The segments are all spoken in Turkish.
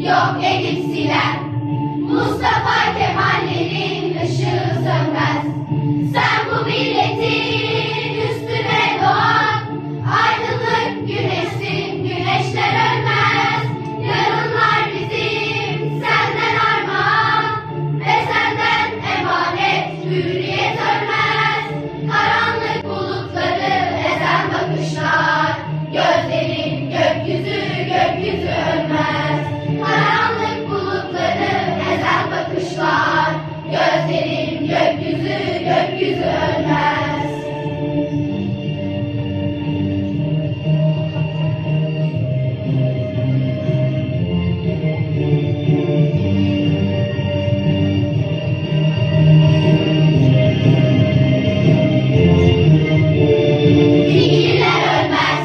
yok edip silen Mustafa Kemal'lerin ışığı sönmez. Sen bu milletin üstüne doğan aydınlık güneşsin, güneşler ölmez. Yarınlar bizim senden armağan ve senden emanet, hürriyet ölmez. Karanlık bulutları ezen bakışlar, gözlerin gökyüzü, gökyüzü ölmez. Karanlık bulutları ezen bakışlar, gözlerin gökyüzü, gökyüzü ölmez. Fikirler ölmez,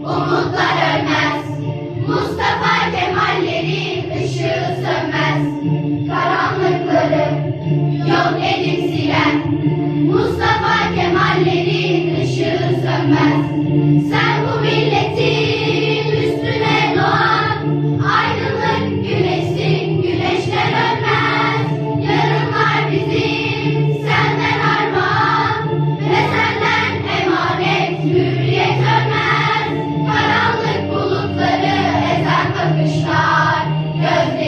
umutlar ölmez. Mustafa Kemal'lerin ışığı sönmez. Karanlıkları yok edip silen Mustafa Kemal'lerin ışığı sönmez. Sen bu milletin üstüne doğan aydınlık güneşsin, güneşler ölmez. Yarınlar bizim senden armağan ve senden emanet, hürriyet ölmez. Karanlık bulutları ezen bakışlar, gözlerin